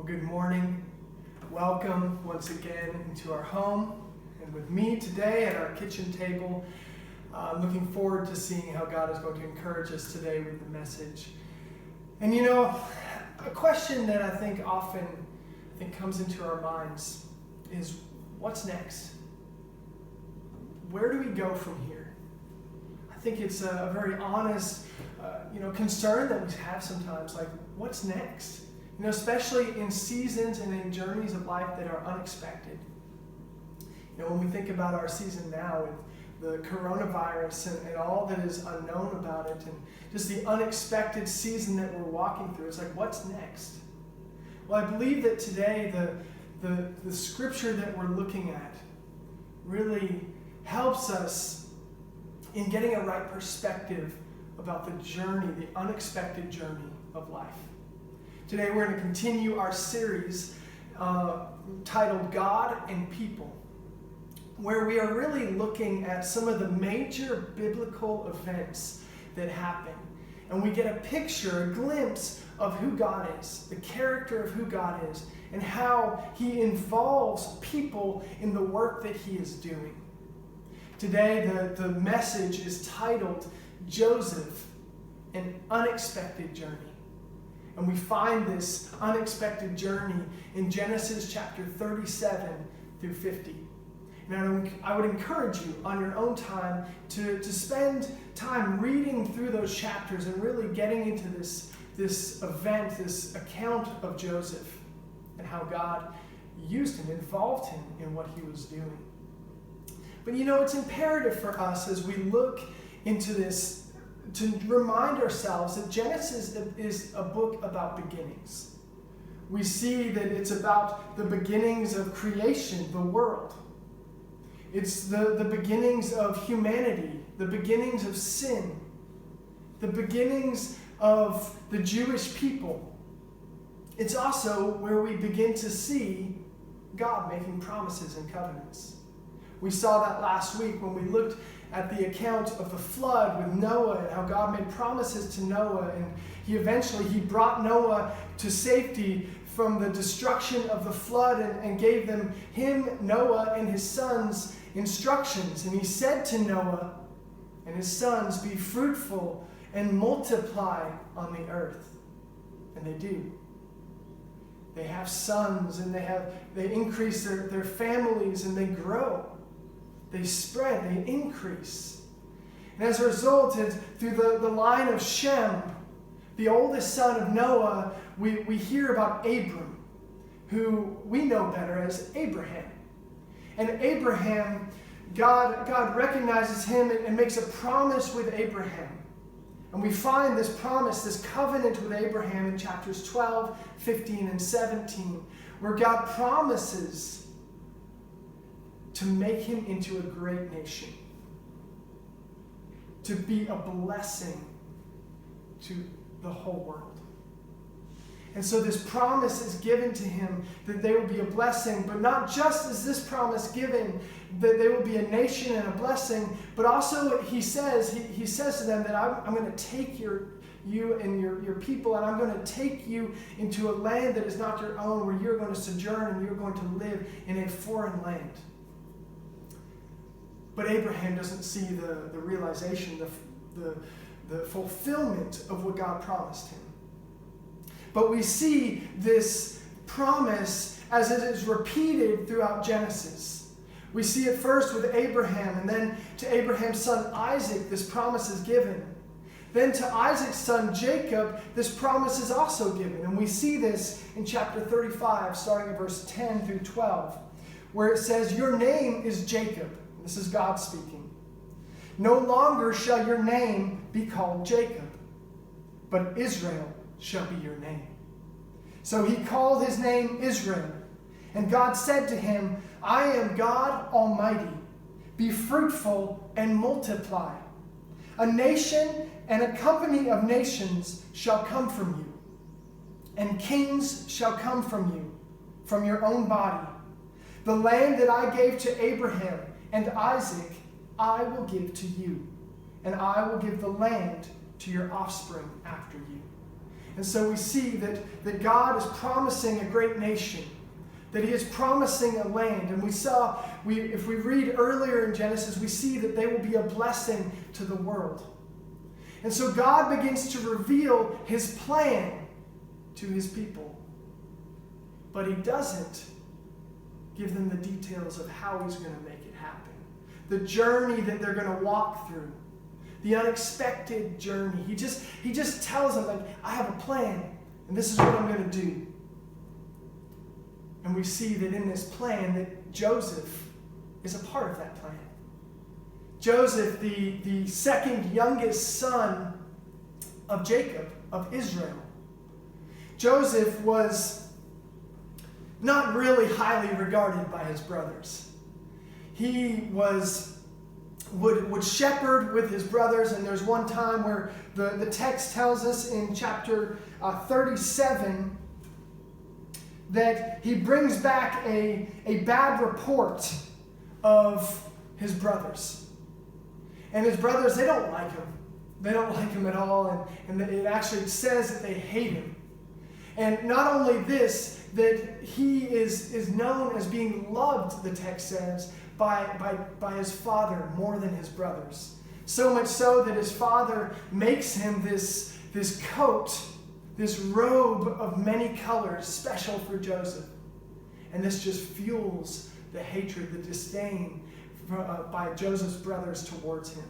Well, good morning. Welcome once again into our home and with me today at our kitchen table. I'm looking forward to seeing how God is going to encourage us today with the message. And you know, a question that I think often comes into our minds is, what's next? Where do we go from here? I think it's a very honest concern that we have sometimes, like, what's next? You know, especially in seasons and in journeys of life that are unexpected. You know, when we think about our season now with the coronavirus and all that is unknown about it, and just the unexpected season that we're walking through, it's like, what's next? Well, I believe that today the scripture that we're looking at really helps us in getting a right perspective about the journey, the unexpected journey of life. Today we're going to continue our series titled God and People, where we are really looking at some of the major biblical events that happen. And we get a picture, a glimpse of who God is, the character of who God is, and how He involves people in the work that He is doing. Today the message is titled Joseph, an Unexpected Journey. And we find this unexpected journey in Genesis chapter 37 through 50. And I would encourage you on your own time to spend time reading through those chapters and really getting into this event, this account of Joseph and how God used him, involved him in what he was doing. But you know, it's imperative for us as we look into this to remind ourselves that Genesis is a book about beginnings. We see that it's about the beginnings of creation, the world. It's the beginnings of humanity, the beginnings of sin, the beginnings of the Jewish people. It's also where we begin to see God making promises and covenants. We saw that last week when we looked at the account of the flood with Noah and how God made promises to Noah, and he brought Noah to safety from the destruction of the flood and gave him, Noah, and his sons instructions. And he said to Noah and his sons, "Be fruitful and multiply on the earth." And they do. They have sons, and they increase their families, and they grow. They spread, they increase. And as a result, through the line of Shem, the oldest son of Noah, we hear about Abram, who we know better as Abraham. And Abraham, God recognizes him and makes a promise with Abraham. And we find this promise, this covenant with Abraham in chapters 12, 15, and 17, where God promises to make him into a great nation, to be a blessing to the whole world. And so this promise is given to him that they will be a blessing, but not just is this promise given that they will be a nation and a blessing, but also he says to them that I'm going to take you and your people, and I'm going to take you into a land that is not your own, where you're going to sojourn and you're going to live in a foreign land. But Abraham doesn't see the realization, the fulfillment of what God promised him. But we see this promise as it is repeated throughout Genesis. We see it first with Abraham, and then to Abraham's son Isaac, this promise is given. Then to Isaac's son Jacob, this promise is also given. And we see this in chapter 35, starting at verse 10 through 12, where it says, "Your name is Jacob." This is God speaking. "No longer shall your name be called Jacob, but Israel shall be your name." So he called his name Israel. And God said to him, "I am God Almighty. Be fruitful and multiply. A nation and a company of nations shall come from you, and kings shall come from you, from your own body. The land that I gave to Abraham and Isaac I will give to you, and I will give the land to your offspring after you." And so we see that God is promising a great nation, that he is promising a land. And if we read earlier in Genesis, we see that they will be a blessing to the world. And so God begins to reveal his plan to his people. But he doesn't give them the details of how he's going to make it happen. The journey that they're going to walk through. The unexpected journey. He just tells them, like, I have a plan, and this is what I'm going to do. And we see that in this plan that Joseph is a part of that plan. Joseph, the second youngest son of Jacob, of Israel. Joseph was not really highly regarded by his brothers. He would shepherd with his brothers, and there's one time where the text tells us in chapter 37 that he brings back a bad report of his brothers. And his brothers, they don't like him. They don't like him at all, and it actually says that they hate him. And not only this, that he is known as being loved, the text says, by his father more than his brothers. So much so that his father makes him this coat, this robe of many colors, special for Joseph. And this just fuels the hatred, the disdain by Joseph's brothers towards him.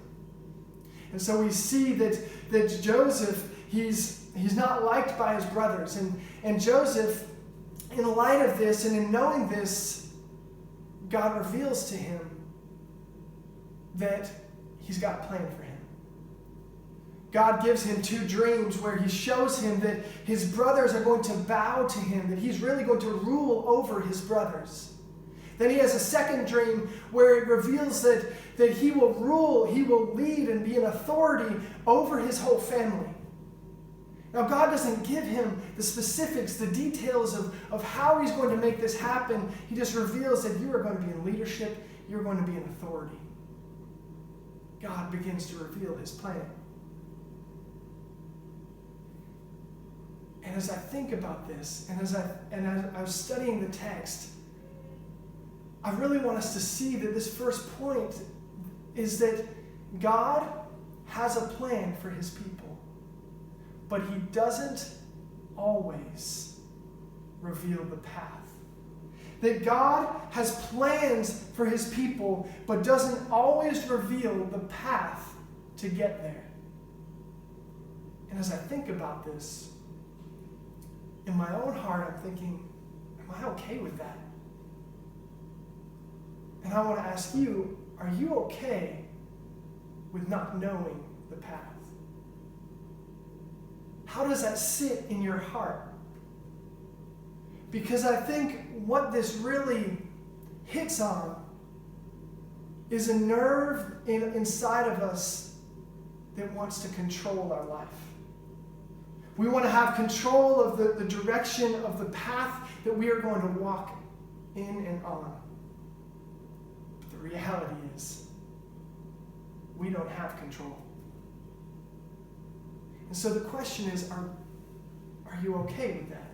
And so we see that Joseph, he's not liked by his brothers. And Joseph, in light of this and in knowing this, God reveals to him that he's got a plan for him. God gives him 2 dreams where he shows him that his brothers are going to bow to him, that he's really going to rule over his brothers. Then he has a second dream where it reveals that he will rule, he will lead and be an authority over his whole family. Now, God doesn't give him the specifics, the details of how he's going to make this happen. He just reveals that you are going to be in leadership, you're going to be in authority. God begins to reveal his plan. And as I think about this, and as I was studying the text, I really want us to see that this first point is that God has a plan for his people, but he doesn't always reveal the path. That God has plans for his people, but doesn't always reveal the path to get there. And as I think about this, in my own heart, I'm thinking, am I okay with that? And I want to ask you, are you okay with not knowing the path? How does that sit in your heart? Because I think what this really hits on is a nerve inside of us that wants to control our life. We want to have control of the direction of the path that we are going to walk in and on. But the reality is, we don't have control. And so the question is, are you okay with that?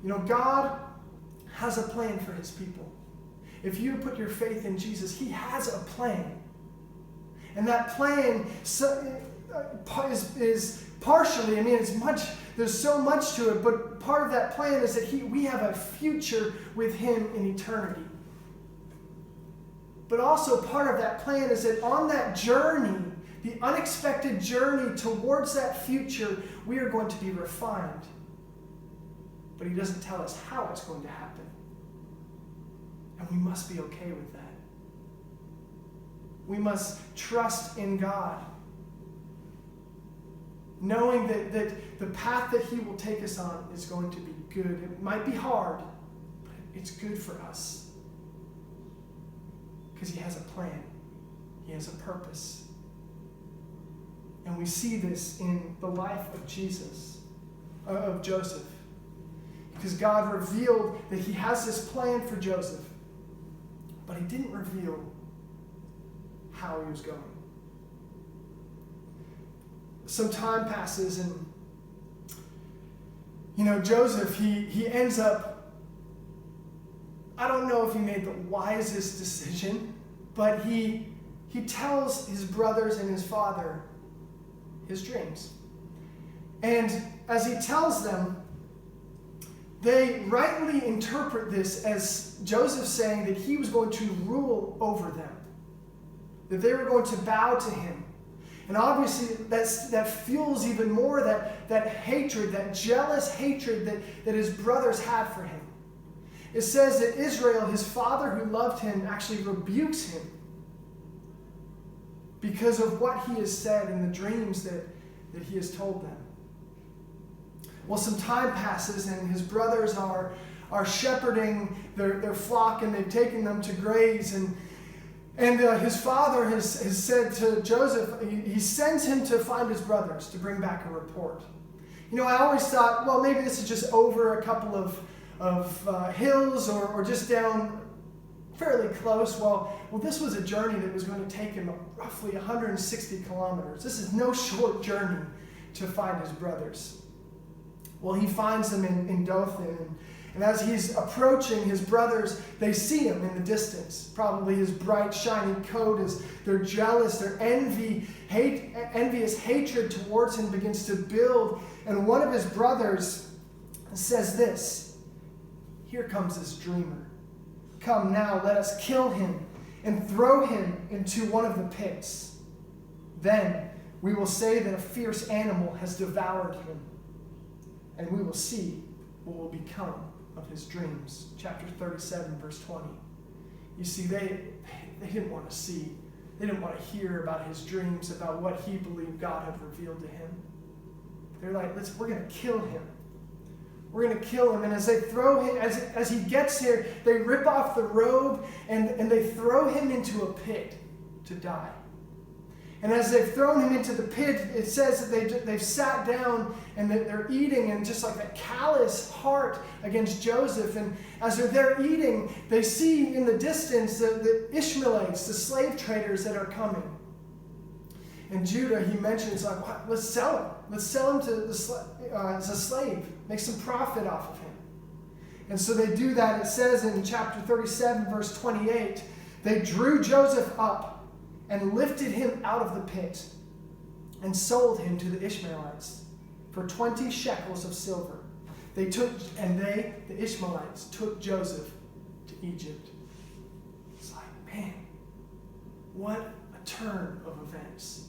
You know, God has a plan for his people. If you put your faith in Jesus, he has a plan. And that plan is partially, there's so much to it, but part of that plan is that we have a future with him in eternity. But also part of that plan is that on that journey, the unexpected journey towards that future, we are going to be refined. But he doesn't tell us how it's going to happen. And we must be okay with that. We must trust in God, knowing that the path that he will take us on is going to be good. It might be hard, but it's good for us. Because he has a plan. He has a purpose. And we see this in the life of Joseph. Because God revealed that he has this plan for Joseph, but he didn't reveal how he was going. some time passes, and Joseph, he ends up, I don't know if he made the wisest decision, but he tells his brothers and his father his dreams. And as he tells them, they rightly interpret this as Joseph saying that he was going to rule over them, that they were going to bow to him. And obviously that fuels even more that hatred, that jealous hatred that his brothers had for him. It says that Israel, his father who loved him, actually rebukes him because of what he has said in the dreams that he has told them. Well, some time passes, and his brothers are shepherding their flock, and they've taken them to graze. And his father has said to Joseph, he sends him to find his brothers to bring back a report. I always thought, well, maybe this is just over a couple of hills or just down fairly close. Well, this was a journey that was going to take him roughly 160 kilometers. This is no short journey to find his brothers. Well, he finds them in Dothan, and as he's approaching, his brothers, they see him in the distance. Probably his bright, shiny coat, they're jealous, their envious hatred towards him begins to build. And one of his brothers says this, "Here comes this dreamer. Come now, let us kill him and throw him into one of the pits. Then we will say that a fierce animal has devoured him, and we will see what will become of his dreams." Chapter 37, verse 20. You see, they didn't want to see. They didn't want to hear about his dreams, about what he believed God had revealed to him. They're like, we're going to kill him. We're going to kill him. And as they throw him, as he gets here, they rip off the robe and they throw him into a pit to die. And as they've thrown him into the pit, it says that they've sat down and that they're eating, and just like a callous heart against Joseph. And as they're there eating, they see in the distance the Ishmaelites, the slave traders that are coming. And Judah, he mentions, like, let's sell him. Let's sell him as a slave. Make some profit off of him. And so they do that. It says in chapter 37, verse 28, they drew Joseph up and lifted him out of the pit and sold him to the Ishmaelites for 20 shekels of silver. The Ishmaelites, took Joseph to Egypt. It's like, man, what a turn of events.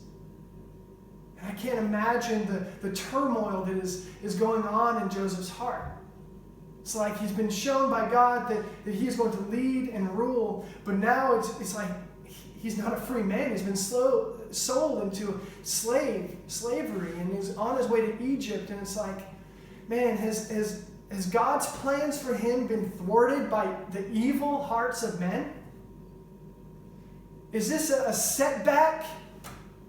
And I can't imagine the turmoil that is going on in Joseph's heart. It's like he's been shown by God that he is going to lead and rule, but now it's like he's not a free man. He's been sold into slavery, and he's on his way to Egypt. And it's like, man, has God's plans for him been thwarted by the evil hearts of men? Is this a setback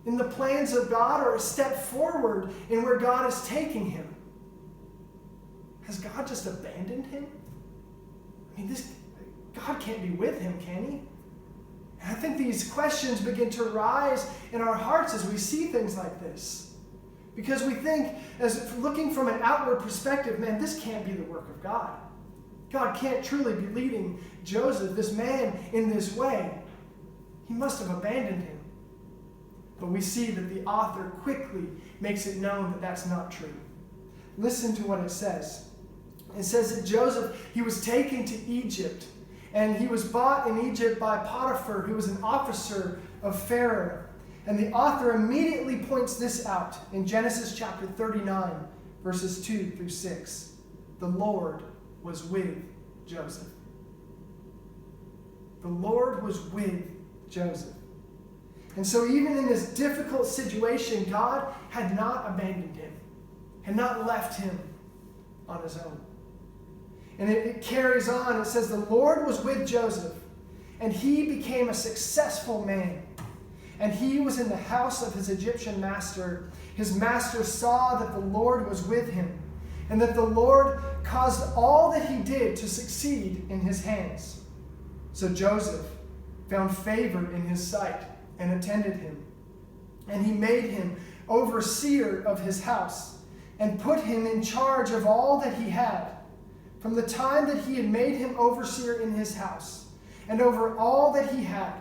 in the plans of God, or a step forward in where God is taking him? Has God just abandoned him? I mean, God can't be with him, can he? And I think these questions begin to rise in our hearts as we see things like this. Because we think, as looking from an outward perspective, man, this can't be the work of God. God can't truly be leading Joseph, this man, in this way. He must have abandoned him. But we see that the author quickly makes it known that that's not true. Listen to what it says. It says that Joseph, he was taken to Egypt, and he was bought in Egypt by Potiphar, who was an officer of Pharaoh. And the author immediately points this out in Genesis chapter 39, verses 2 through 6. The Lord was with Joseph. The Lord was with Joseph. And so even in this difficult situation, God had not abandoned him, had not left him on his own. And it carries on. It says, the Lord was with Joseph, and he became a successful man. And he was in the house of his Egyptian master. His master saw that the Lord was with him, and that the Lord caused all that he did to succeed in his hands. So Joseph found favor in his sight and attended him. And he made him overseer of his house, and put him in charge of all that he had. From the time that he had made him overseer in his house, and over all that he had,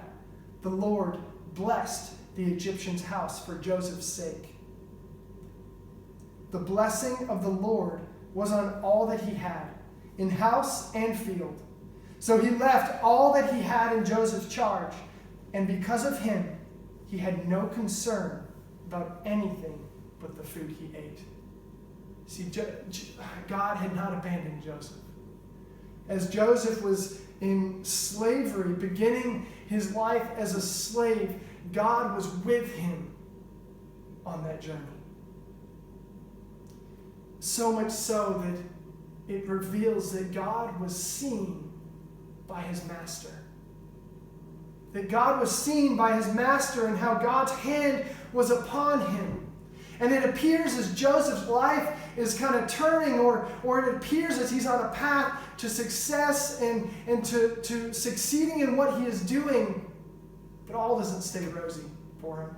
the Lord blessed the Egyptian's house for Joseph's sake. The blessing of the Lord was on all that he had, in house and field. So he left all that he had in Joseph's charge, and because of him, he had no concern about anything but the food he ate. See, God had not abandoned Joseph. As Joseph was in slavery, beginning his life as a slave, God was with him on that journey. So much so that it reveals that God was seen by his master. That God was seen by his master and how God's hand was upon him. And it appears as Joseph's life is kind of turning, or it appears as he's on a path to success and to succeeding in what he is doing, but all doesn't stay rosy for him.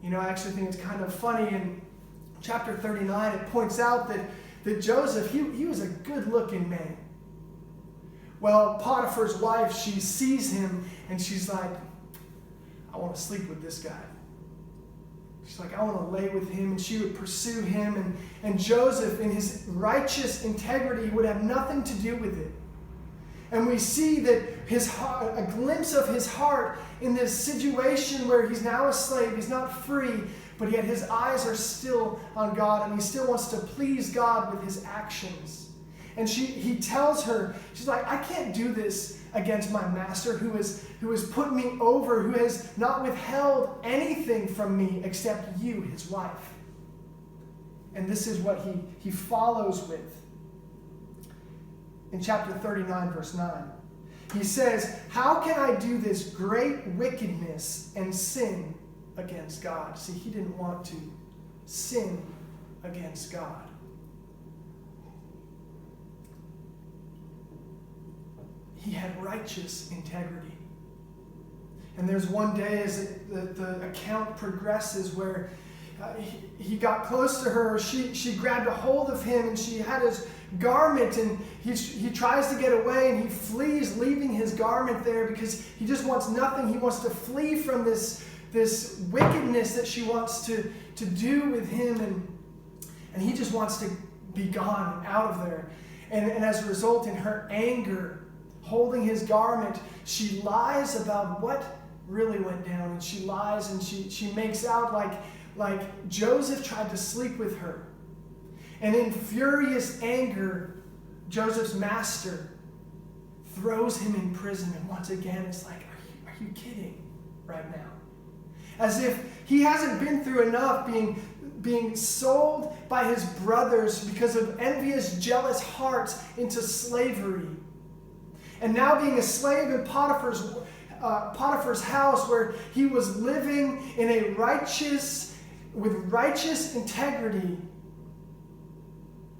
You know, I actually think it's kind of funny. In chapter 39, it points out that Joseph, he was a good-looking man. Well, Potiphar's wife, she sees him and she's like, I want to sleep with this guy. She's like, I want to lay with him, and she would pursue him. And Joseph, in his righteous integrity, would have nothing to do with it. And we see that a glimpse of his heart in this situation where he's now a slave, he's not free, but yet his eyes are still on God, and he still wants to please God with his actions. And he tells her, she's like, I can't do this against my master who has put me over, who has not withheld anything from me except you, his wife. And this is what he follows with. In chapter 39, verse 9, he says, how can I do this great wickedness and sin against God? See, he didn't want to sin against God. He had righteous integrity. And there's one day as the account progresses where he got close to her, she grabbed a hold of him, and she had his garment, and he tries to get away, and he flees, leaving his garment there because he just wants nothing. He wants to flee from this wickedness that she wants to do with him, and he just wants to be gone out of there. And as a result, in her anger, holding his garment, she lies about what really went down, and she lies and she makes out like Joseph tried to sleep with her. And in furious anger, Joseph's master throws him in prison, and once again it's like, are you kidding right now? As if he hasn't been through enough being sold by his brothers because of envious, jealous hearts into slavery. And now being a slave in Potiphar's house, where he was living with righteous integrity,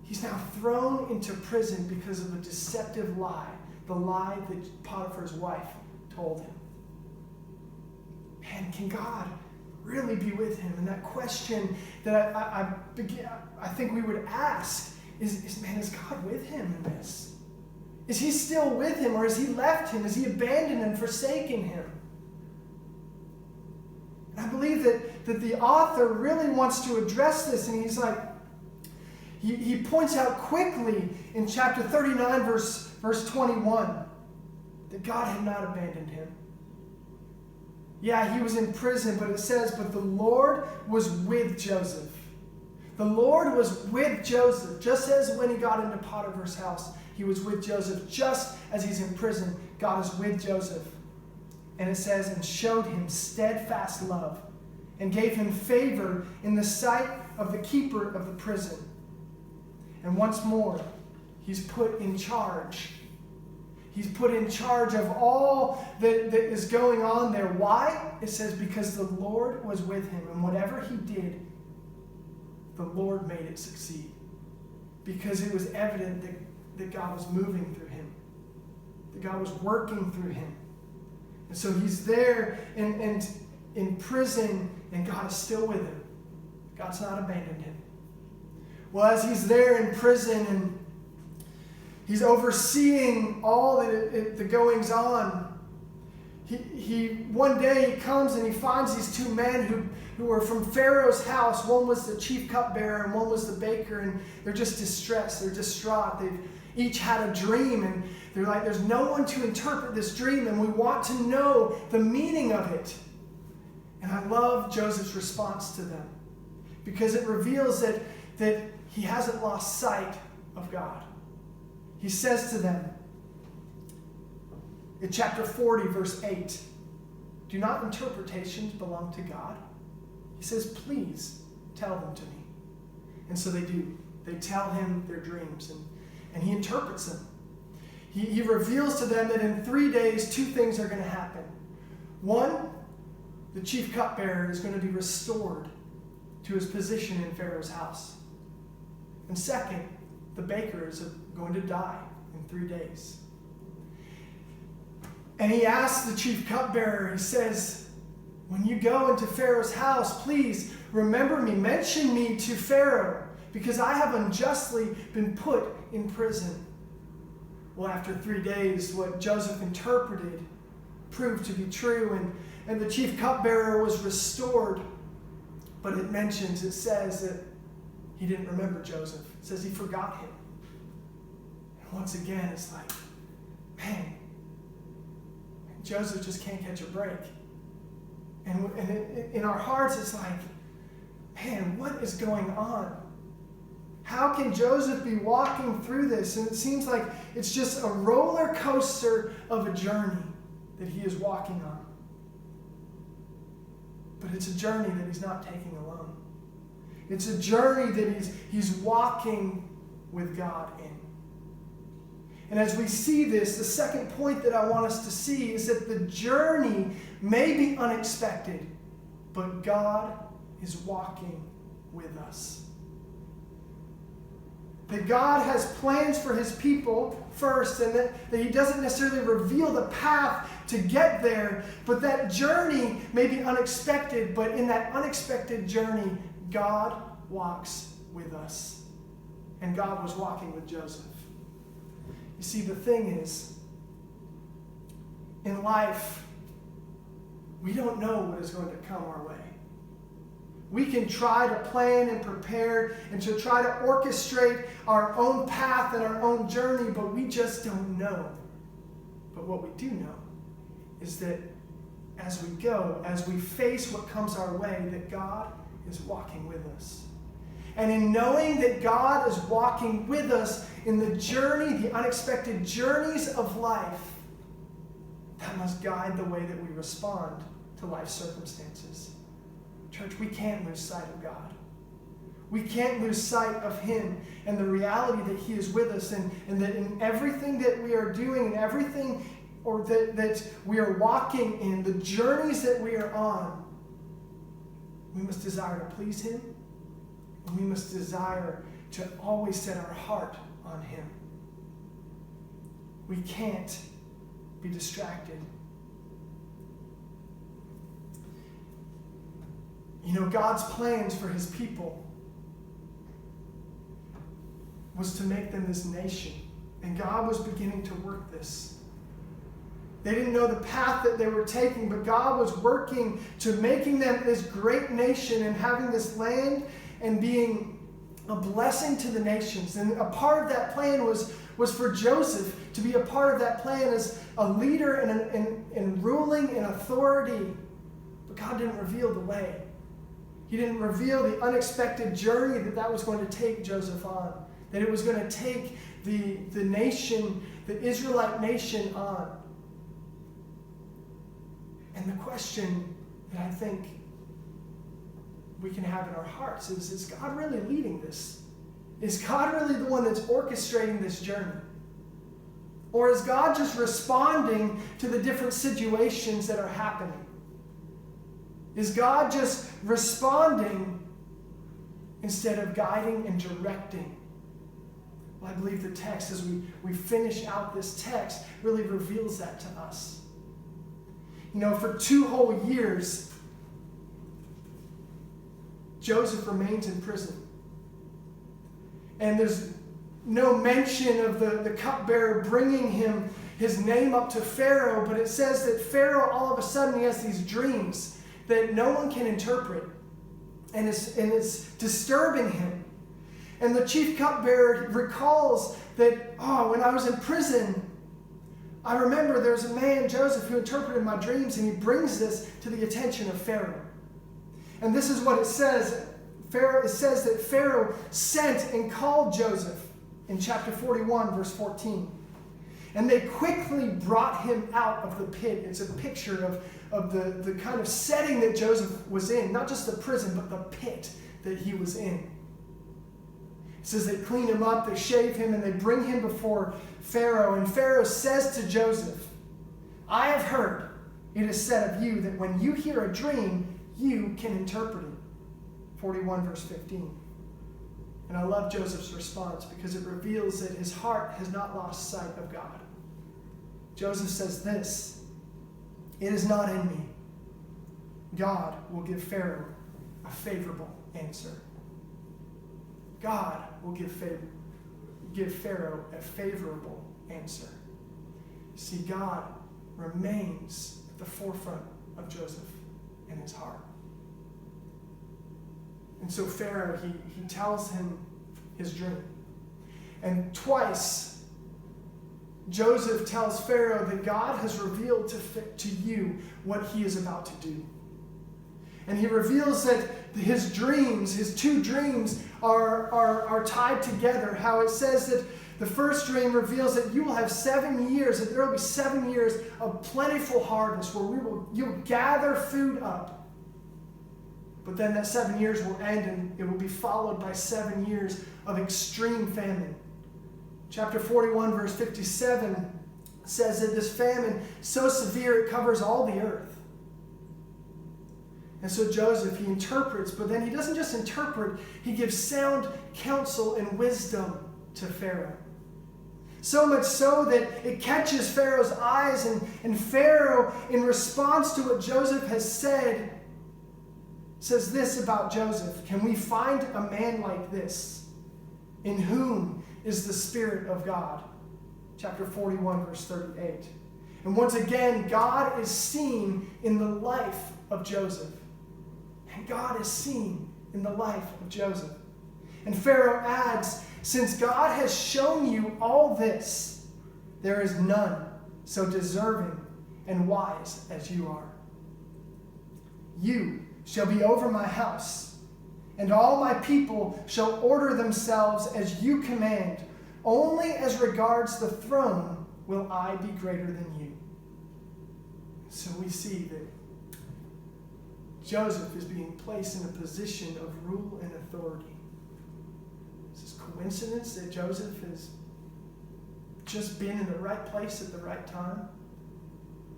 he's now thrown into prison because of a deceptive lie, the lie that Potiphar's wife told him. Man, can God really be with him? And that question that I think we would ask is God with him in this? Is he still with him, or has he left him? Has he abandoned and forsaken him? And I believe that the author really wants to address this, and he's like, he points out quickly in chapter 39, verse 21, that God had not abandoned him. Yeah, he was in prison, but it says, but the Lord was with Joseph. The Lord was with Joseph, just as when he got into Potiphar's house, he was with Joseph. Just as he's in prison, God is with Joseph. And it says, and showed him steadfast love, and gave him favor in the sight of the keeper of the prison. And once more, he's put in charge. He's put in charge of all that is going on there. Why? It says, because the Lord was with him, and whatever he did, the Lord made it succeed. Because it was evident that God was moving through him, that God was working through him. And so he's there and in prison, and God is still with him. God's not abandoned him. Well, as he's there in prison and he's overseeing all the goings on, he one day he comes and he finds these two men who were from Pharaoh's house. One was the chief cupbearer and one was the baker, and they're just distressed. They're distraught. They've each had a dream, and they're like, there's no one to interpret this dream, and we want to know the meaning of it. And I love Joseph's response to them, because it reveals that he hasn't lost sight of God. He says to them in chapter 40, verse 8, do not interpretations belong to God? He says, please tell them to me. And so they do. They tell him their dreams, and he interprets them. He reveals to them that in 3 days, two things are going to happen. One, the chief cupbearer is going to be restored to his position in Pharaoh's house. And second, the baker is going to die in 3 days. And he asks the chief cupbearer, he says, when you go into Pharaoh's house, please remember me, mention me to Pharaoh, because I have unjustly been put in prison. Well, after 3 days, what Joseph interpreted proved to be true, and the chief cupbearer was restored. But it says that he didn't remember Joseph. It says he forgot him. And once again, it's like, man, Joseph just can't catch a break. And in our hearts, it's like, man, what is going on? How can Joseph be walking through this? And it seems like it's just a roller coaster of a journey that he is walking on. But it's a journey that he's not taking alone. It's a journey that he's walking with God in. And as we see this, the second point that I want us to see is that the journey may be unexpected, but God is walking with us. That God has plans for his people first, and that he doesn't necessarily reveal the path to get there, but that journey may be unexpected, but in that unexpected journey, God walks with us. And God was walking with Joseph. You see, the thing is, in life, we don't know what is going to come our way. We can try to plan and prepare and to try to orchestrate our own path and our own journey, but we just don't know. But what we do know is that as we go, as we face what comes our way, that God is walking with us. And in knowing that God is walking with us in the journey, the unexpected journeys of life, that must guide the way that we respond to life's circumstances. Church, we can't lose sight of God. We can't lose sight of him and the reality that he is with us, and that in everything that we are doing and everything that we are walking in, the journeys that we are on, we must desire to please him, and we must desire to always set our heart on him. We can't be distracted. You know, God's plans for his people was to make them this nation. And God was beginning to work this. They didn't know the path that they were taking, but God was working to making them this great nation and having this land and being a blessing to the nations. And a part of that plan was for Joseph to be a part of that plan as a leader and ruling in authority. But God didn't reveal the way. He didn't reveal the unexpected journey that was going to take Joseph on. That it was going to take the nation, the Israelite nation on. And the question that I think we can have in our hearts is God really leading this? Is God really the one that's orchestrating this journey? Or is God just responding to the different situations that are happening? Is God just responding instead of guiding and directing? Well, I believe the text, as we finish out this text, really reveals that to us. You know, for 2 whole years, Joseph remains in prison. And there's no mention of the cupbearer bringing him his name up to Pharaoh, but it says that Pharaoh, all of a sudden, he has these dreams that no one can interpret. And it's disturbing him. And the chief cupbearer recalls that, when I was in prison, I remember there's a man, Joseph, who interpreted my dreams, and he brings this to the attention of Pharaoh. And this is what it says. It says that Pharaoh sent and called Joseph in chapter 41, verse 14. And they quickly brought him out of the pit. It's a picture of the kind of setting that Joseph was in. Not just the prison, but the pit that he was in. It says they clean him up, they shave him, and they bring him before Pharaoh. And Pharaoh says to Joseph, I have heard it is said of you that when you hear a dream, you can interpret it. 41 verse 15. And I love Joseph's response because it reveals that his heart has not lost sight of God. Joseph says this, it is not in me. God will give Pharaoh a favorable answer. God will give Pharaoh a favorable answer. See, God remains at the forefront of Joseph and his heart. And so Pharaoh, he tells him his dream. And twice, Joseph tells Pharaoh that God has revealed to you what he is about to do. And he reveals that his dreams, his two dreams, are tied together. How it says that the first dream reveals that you will have 7 years, that there will be 7 years of plentiful harvest where you'll gather food up. But then that 7 years will end and it will be followed by 7 years of extreme famine. Chapter 41, verse 57 says that this famine, so severe, it covers all the earth. And so Joseph, he interprets, but then he doesn't just interpret, he gives sound counsel and wisdom to Pharaoh. So much so that it catches Pharaoh's eyes, and Pharaoh, in response to what Joseph has said, says this about Joseph, can we find a man like this, in whom is the Spirit of God? Chapter 41, verse 38. And once again, God is seen in the life of Joseph. And God is seen in the life of Joseph. And Pharaoh adds, since God has shown you all this, there is none so deserving and wise as you are. You shall be over my house, and all my people shall order themselves as you command. Only as regards the throne will I be greater than you. So we see that Joseph is being placed in a position of rule and authority. Is this coincidence that Joseph has just been in the right place at the right time?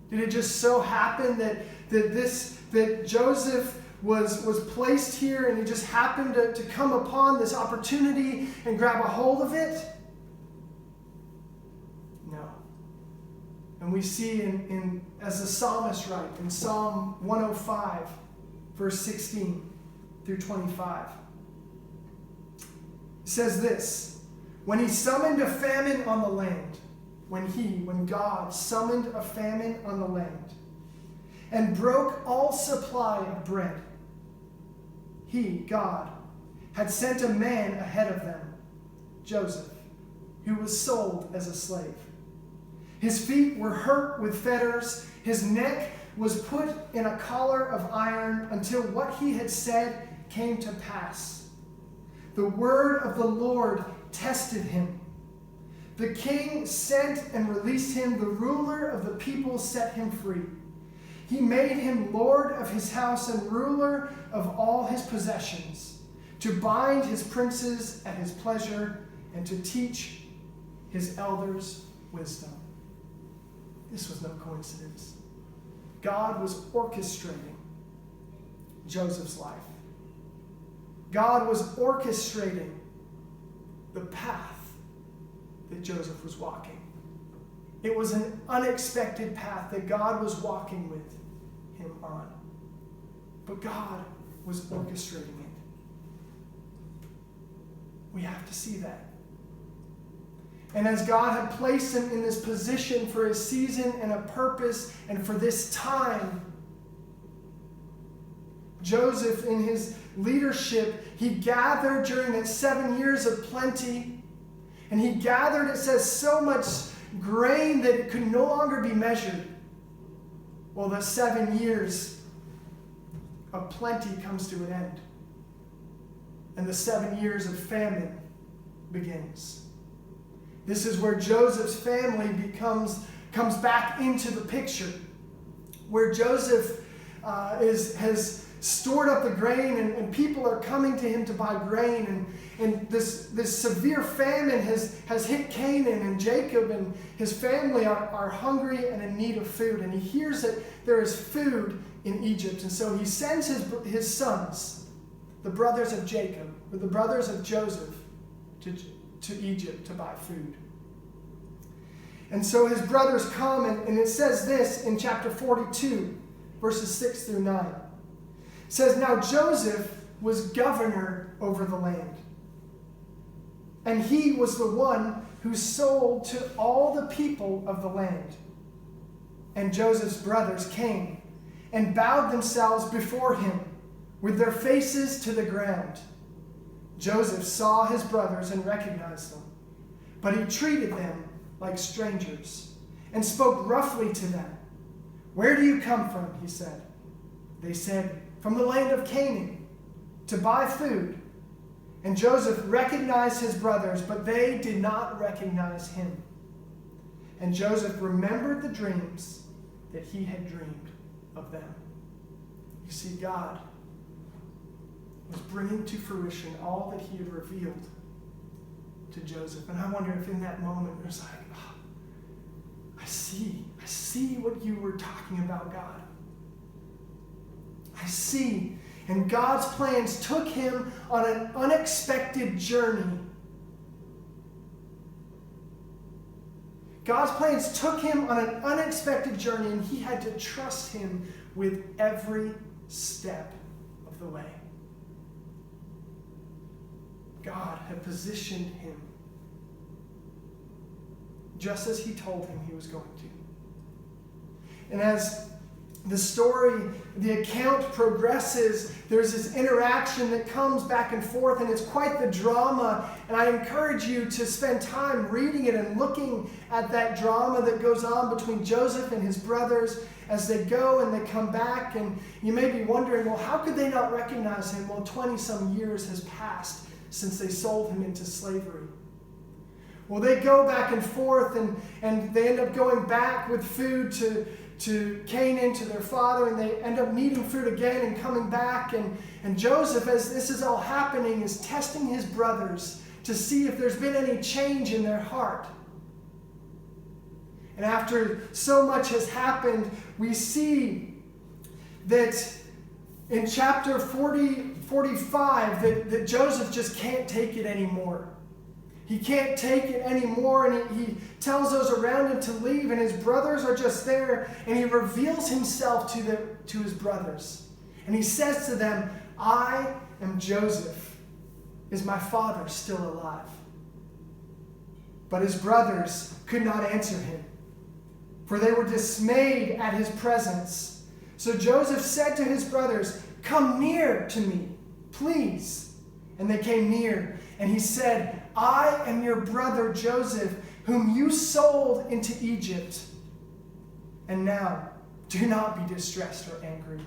Did it just so happen that Joseph was placed here and he just happened to come upon this opportunity and grab a hold of it? No. And we see as the psalmist writes in Psalm 105, verse 16 through 25. It says this, when he summoned a famine on the land, when God summoned a famine on the land and broke all supply of bread, he, God, had sent a man ahead of them, Joseph, who was sold as a slave. His feet were hurt with fetters, his neck was put in a collar of iron until what he had said came to pass. The word of the Lord tested him. The king sent and released him. The ruler of the people set him free. He made him lord of his house and ruler of all his possessions, to bind his princes at his pleasure and to teach his elders wisdom. This was no coincidence. God was orchestrating Joseph's life. God was orchestrating the path that Joseph was walking. It was an unexpected path that God was walking with him on. But God was orchestrating it. We have to see that. And as God had placed him in this position for a season and a purpose and for this time, Joseph, in his leadership, he gathered during that 7 years of plenty. And he gathered, it says, so much grain that it could no longer be measured. Well, the 7 years of plenty comes to an end. And the 7 years of famine begins. This is where Joseph's family comes back into the picture. Where Joseph has stored up the grain, and people are coming to him to buy grain, and this severe famine has hit Canaan, and Jacob and his family are hungry and in need of food, and he hears that there is food in Egypt, and so he sends his sons, the brothers of Jacob, or the brothers of Joseph, to Egypt to buy food. And so his brothers come, and it says this in chapter 42, verses 6 through 9. It says, "Now Joseph was governor over the land, and he was the one who sold to all the people of the land. And Joseph's brothers came and bowed themselves before him with their faces to the ground. Joseph saw his brothers and recognized them, but he treated them like strangers and spoke roughly to them. 'Where do you come from?' he said. They said, 'From the land of Canaan, to buy food.' And Joseph recognized his brothers, but they did not recognize him. And Joseph remembered the dreams that he had dreamed of them." You see, God was bringing to fruition all that he had revealed to Joseph. And I wonder if in that moment there's like, oh, I see what you were talking about, God. I see. And God's plans took him on an unexpected journey. God's plans took him on an unexpected journey, and he had to trust him with every step of the way. God had positioned him just as he told him he was going to. And as the story, the account progresses, there's this interaction that comes back and forth, and it's quite the drama. And I encourage you to spend time reading it and looking at that drama that goes on between Joseph and his brothers as they go and they come back. And you may be wondering, well, how could they not recognize him? Well, 20-some years has passed since they sold him into slavery. Well, they go back and forth, and they end up going back with food to Canaan, to their father, and they end up needing food again and coming back. And Joseph, as this is all happening, is testing his brothers to see if there's been any change in their heart. And after so much has happened, we see that in chapter 45 that Joseph just can't take it anymore. He can't take it anymore, and he tells those around him to leave, and his brothers are just there, and he reveals himself to his brothers. And he says to them, "I am Joseph. Is my father still alive?" But his brothers could not answer him, for they were dismayed at his presence. So Joseph said to his brothers, "Come near to me, please." And they came near, and he said, "I am your brother Joseph, whom you sold into Egypt. And now, do not be distressed or angry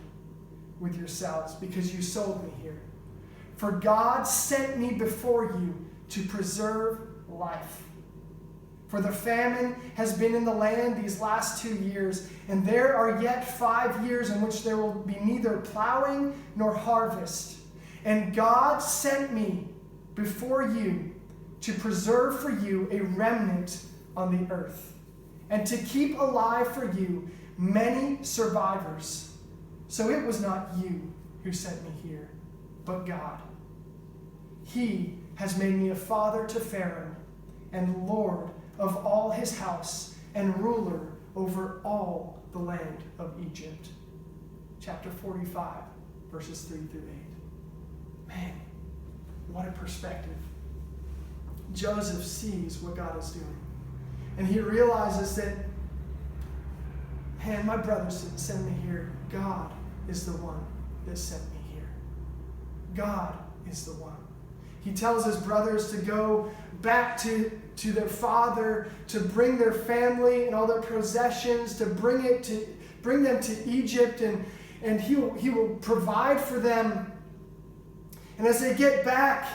with yourselves because you sold me here. For God sent me before you to preserve life. For the famine has been in the land these last 2 years, and there are yet 5 years in which there will be neither plowing nor harvest. And God sent me before you to preserve for you a remnant on the earth, and to keep alive for you many survivors. So it was not you who sent me here, but God. He has made me a father to Pharaoh, and Lord of all his house, and ruler over all the land of Egypt." Chapter 45, verses 3 through 8. Man, what a perspective. Joseph sees what God is doing. And he realizes that, man, my brothers didn't send me here. God is the one that sent me here. God is the one. He tells his brothers to go back to their father, to bring their family and all their possessions, to bring them to Egypt, and he will provide for them. And as they get back,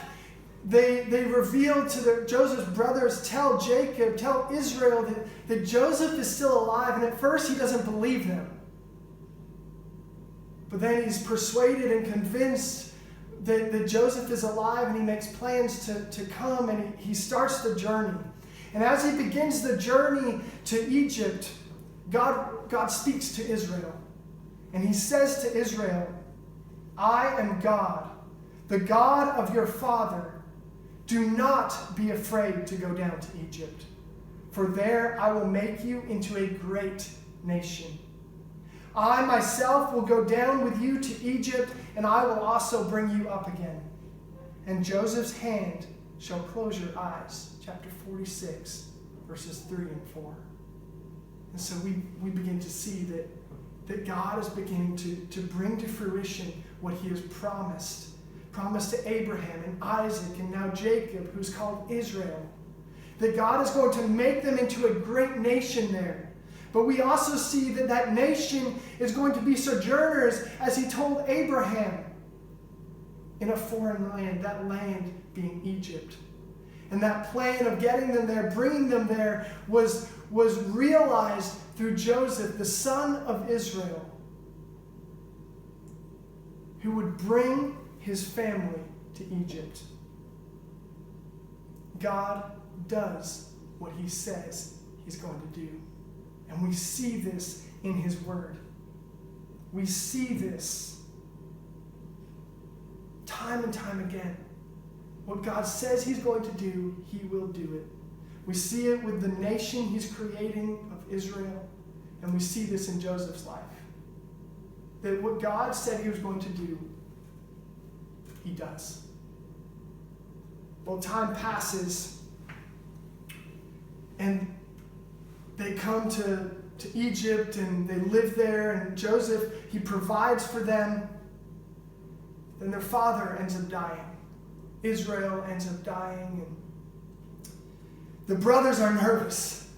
they reveal to Joseph's brothers, tell Jacob, tell Israel that Joseph is still alive. And at first he doesn't believe them. But then he's persuaded and convinced that Joseph is alive, and he makes plans to come, and he starts the journey. And as he begins the journey to Egypt, God speaks to Israel. And he says to Israel, I am God, the God of your father. Do not be afraid to go down to Egypt, for there I will make you into a great nation. I myself will go down with you to Egypt, and I will also bring you up again. And Joseph's hand shall close your eyes. Chapter 46, verses 3 and 4. And so we begin to see that God is beginning to bring to fruition what he has promised to Abraham and Isaac and now Jacob, who's called Israel. That God is going to make them into a great nation there. But we also see that nation is going to be sojourners, as he told Abraham, in a foreign land, that land being Egypt. And that plan of getting them there, bringing them there, was realized through Joseph, the son of Israel, who would bring his family to Egypt. God does what he says he's going to do. And we see this in his word. We see this time and time again. What God says he's going to do, he will do it. We see it with the nation he's creating of Israel. And we see this in Joseph's life. That what God said he was going to do, he does. Well, time passes, and they come to Egypt, and they live there, and Joseph, he provides for them. Then their father ends up dying. Israel ends up dying, and the brothers are nervous.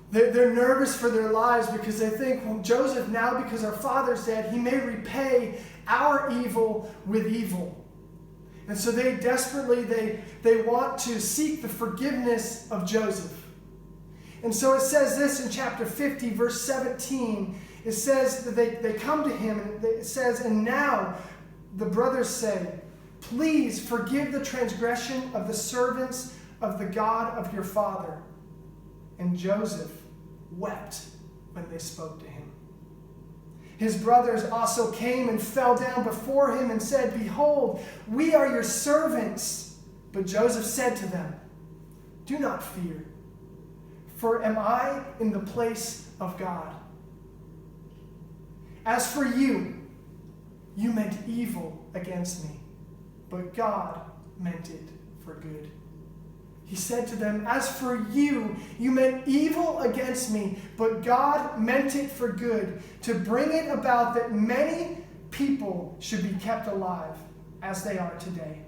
They're nervous for their lives because they think, well, Joseph, now because our father's dead, he may repay our evil with evil. And so they desperately, they want to seek the forgiveness of Joseph. And so it says this in chapter 50, verse 17. It says that they come to him, and it says, and now the brothers say, please forgive the transgression of the servants of the God of your father. And Joseph wept when they spoke to him. His brothers also came and fell down before him and said, behold, we are your servants. But Joseph said to them, do not fear, for am I in the place of God? As for you, you meant evil against me, but God meant it for good. He said to them, as for you, you meant evil against me, but God meant it for good, to bring it about that many people should be kept alive as they are today.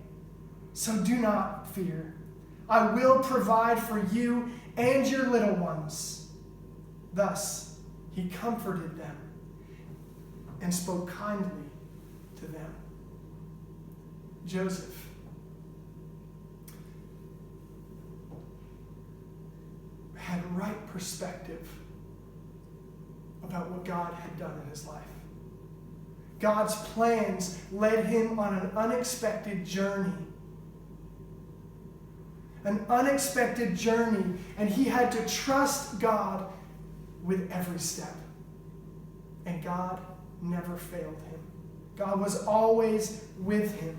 So do not fear. I will provide for you and your little ones. Thus he comforted them and spoke kindly to them. Joseph had right perspective about what God had done in his life. God's plans led him on an unexpected journey. An unexpected journey, and he had to trust God with every step. And God never failed him. God was always with him.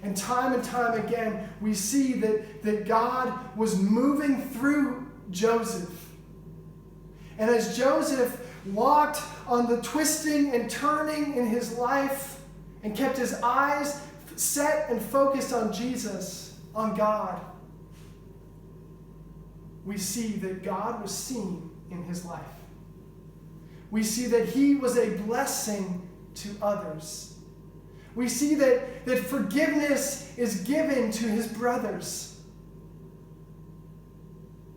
And time again, we see that God was moving through Joseph. And as Joseph walked on the twisting and turning in his life and kept his eyes set and focused on Jesus, on God, we see that God was seen in his life. We see that he was a blessing to others. We see that forgiveness is given to his brothers.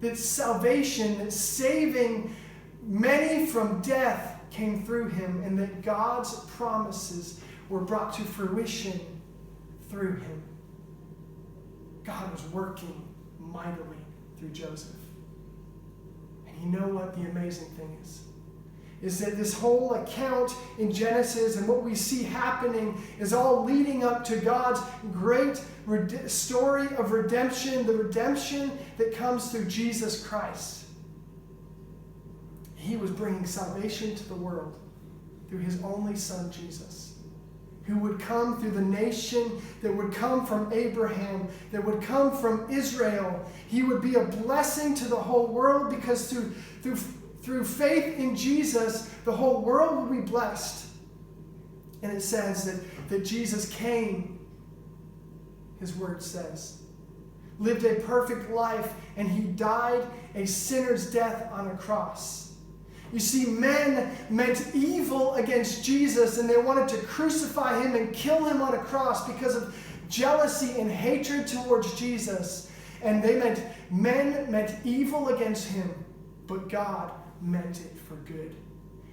That salvation, that saving many from death came through him, and that God's promises were brought to fruition through him. God was working mightily through Joseph. And you know what the amazing thing is? Is that this whole account in Genesis and what we see happening is all leading up to God's great story of redemption, the redemption that comes through Jesus Christ. He was bringing salvation to the world through his only son, Jesus, who would come through the nation that would come from Abraham, that would come from Israel. He would be a blessing to the whole world because through faith in Jesus, the whole world will be blessed. And it says that Jesus came, his word says, lived a perfect life, and he died a sinner's death on a cross. You see, men meant evil against Jesus, and they wanted to crucify him and kill him on a cross because of jealousy and hatred towards Jesus. And men meant evil against him, but God meant it for good.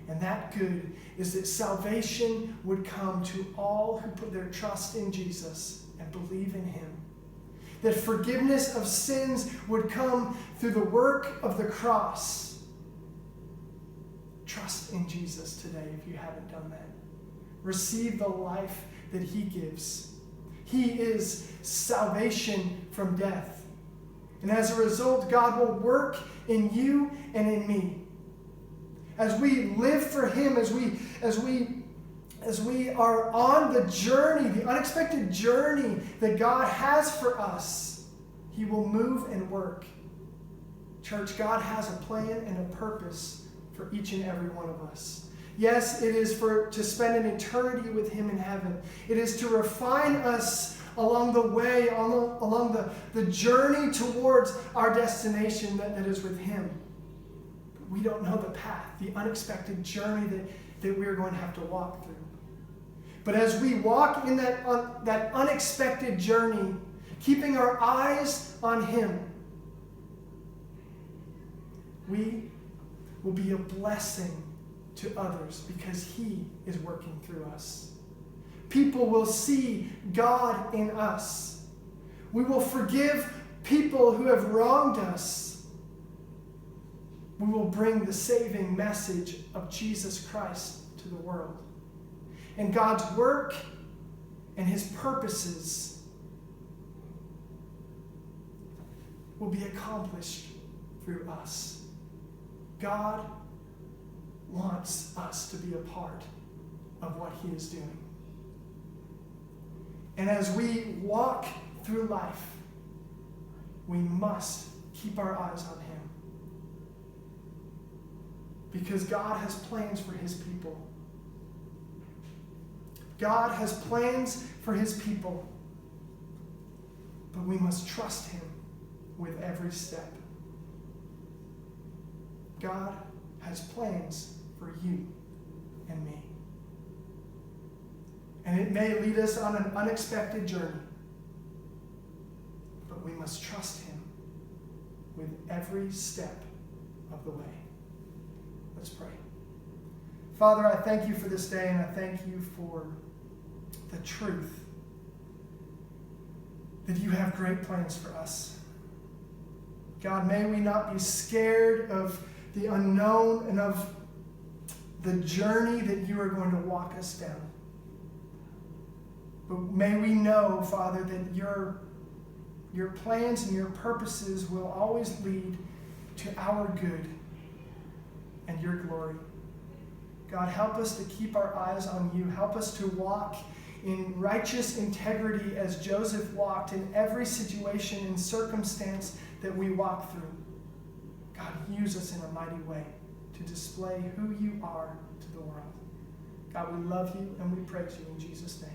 And that good is that salvation would come to all who put their trust in Jesus and believe in him. That forgiveness of sins would come through the work of the cross. Trust in Jesus today if you haven't done that. Receive the life that he gives. He is salvation from death. And as a result, God will work in you and in me. As we live for him, as we are on the journey, the unexpected journey that God has for us, he will move and work. Church, God has a plan and a purpose for each and every one of us. Yes, it is to spend an eternity with him in heaven. It is to refine us along the way, along the journey towards our destination that is with him. But we don't know the path, the unexpected journey that we're going to have to walk through. But as we walk in that unexpected journey, keeping our eyes on him, we will be a blessing to others because he is working through us. People will see God in us. We will forgive people who have wronged us. We will bring the saving message of Jesus Christ to the world. And God's work and his purposes will be accomplished through us. God wants us to be a part of what he is doing. And as we walk through life, we must keep our eyes on him. Because God has plans for his people. God has plans for his people. But we must trust him with every step. God has plans for you and me. And it may lead us on an unexpected journey, but we must trust him with every step of the way. Let's pray. Father, I thank you for this day, and I thank you for the truth that you have great plans for us. God, may we not be scared of the unknown and of the journey that you are going to walk us down. But may we know, Father, that your plans and your purposes will always lead to our good and your glory. God, help us to keep our eyes on you. Help us to walk in righteous integrity as Joseph walked in every situation and circumstance that we walk through. God, use us in a mighty way to display who you are to the world. God, we love you and we praise you in Jesus' name.